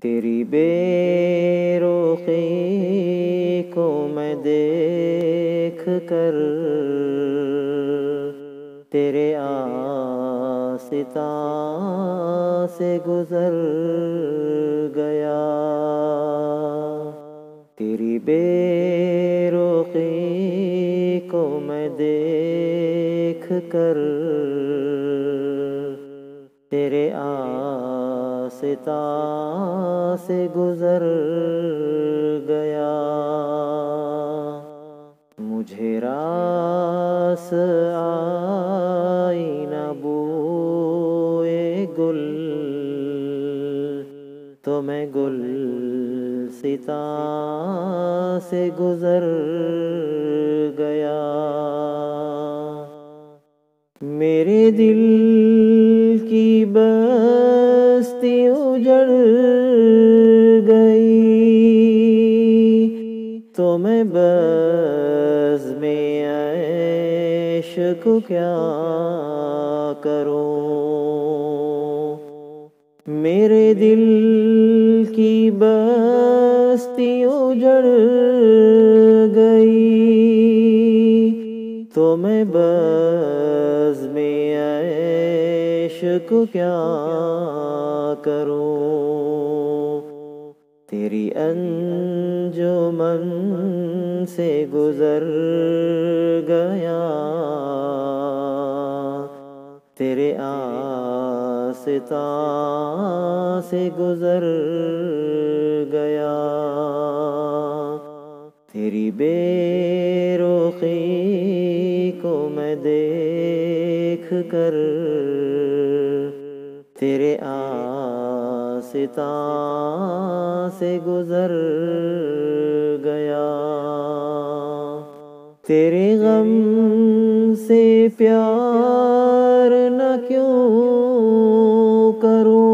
تیری بے رخی کو میں دیکھ کر تیرے آستاں سے گزر گیا، تیری بے رخی کو میں دیکھ کر تیرے آستاں سے گزر گیا، مجھے راس آئی نہ بوئے گل، تو میں گلستاں سے گزر گیا، میرے دل کی بستی اجڑ گئی، تو میں بزم عیش کو کیا کروں، میرے دل کی بستی اجڑ گئی، تو میں بزم عیش کو کیا کروں، تیری انجمن سے گزر گیا، تیرے آستاں سے گزر گیا، تیری بے رخی کو میں دیکھ کر تیرے آستاں سے گزر گیا، تیرے غم سے پیار نہ کیوں کروں،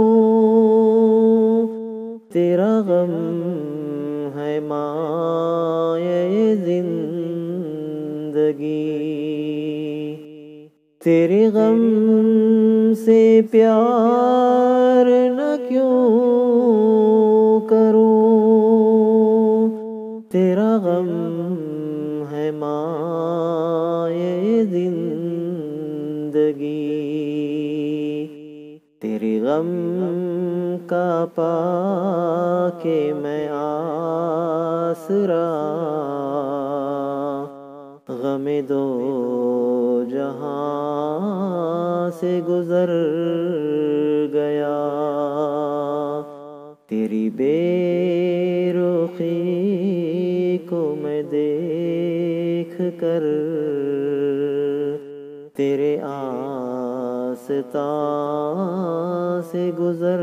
تیرا غم ہے مایہ زندگی، تیرے غم سے پیار نہ کیوں کروں، تیرا غم ہے مایہ زندگی، تیرے غم کا پا کے میں آسرا، غم دو جہاں سے گزر گیا، تیری بے رخی کو میں دیکھ کر تیرے آستاں سے گزر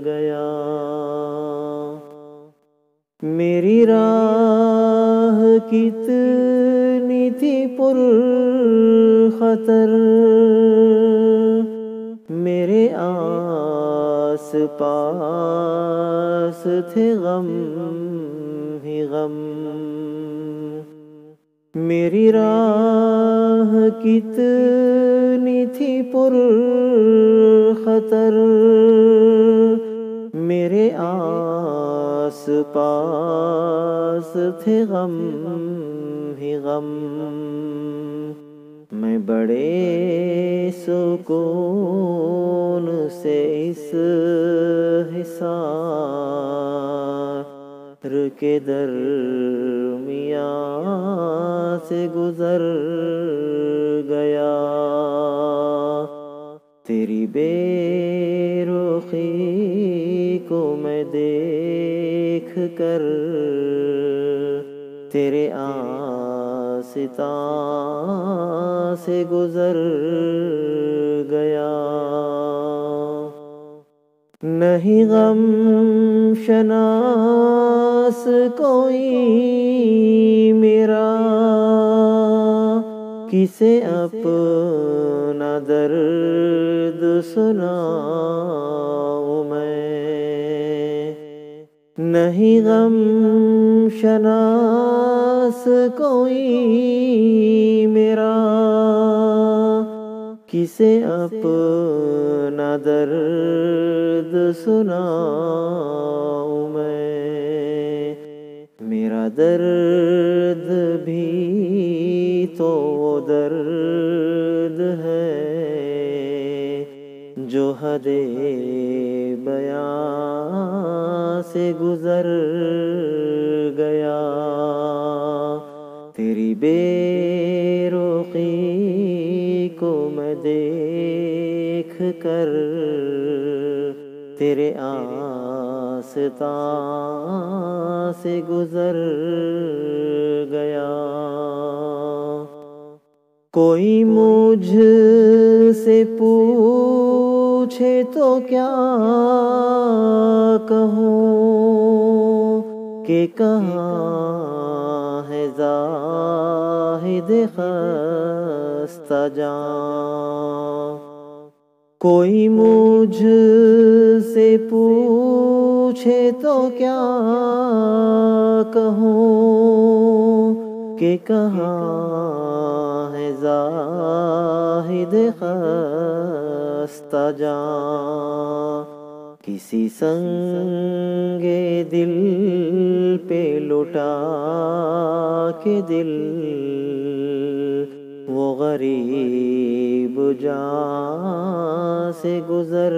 گیا، میری راہ کتنی تھی پر خطر، میرے آس پاس تھے غم ہی غم، میری راہ کتنی تھی پر خطر، میرے آس پاس تھے غم ہی غم، میں بڑے سکون سے اس حصار کے درمیان سے گزر گیا، تیری بے رخی کو میں دیکھ کر تیرے آستاں سے گزر گیا، نہیں غم شناس کوئی میرا، کسے اپنا درد سناؤں میں، نہیں غم شناس کوئی میرا، کسے اپنا درد سناؤں میں، میرا درد بھی تو وہ درد ہے جو حد بیاں سے گزر گیا۔ تیری بے رخی کو میں دیکھ کر تیرے آستاں سے گزر گیا۔ کوئی مجھ سے پوچھے تو کیا کہوں کہ کہاں ہے زاہد خستہ جاں۔ کوئی مجھ سے پوچھے تو کیا کہوں کہ کہاں ہے زاہد خستہ جاں۔ کسی سنگ دل پہ لٹا کے دل وہ غریب جاں سے گزر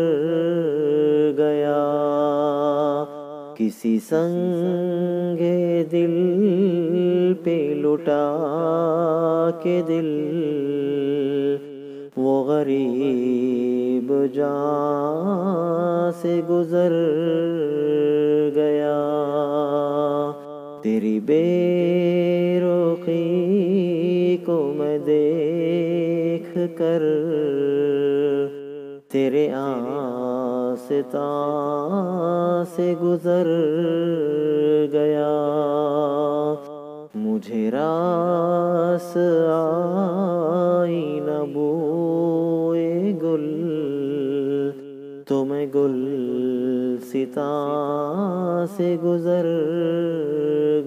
گیا۔ کسی سنگ دل پہ لٹا کے دل وہ غریب جاں سے گزر گیا۔ تیری بے رخی کو میں دیکھ کر تیرے آستاں سے گزر گیا۔ مجھے راس آئی نہ بوئے گل تو میں گلستاں سے گزر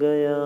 گیا۔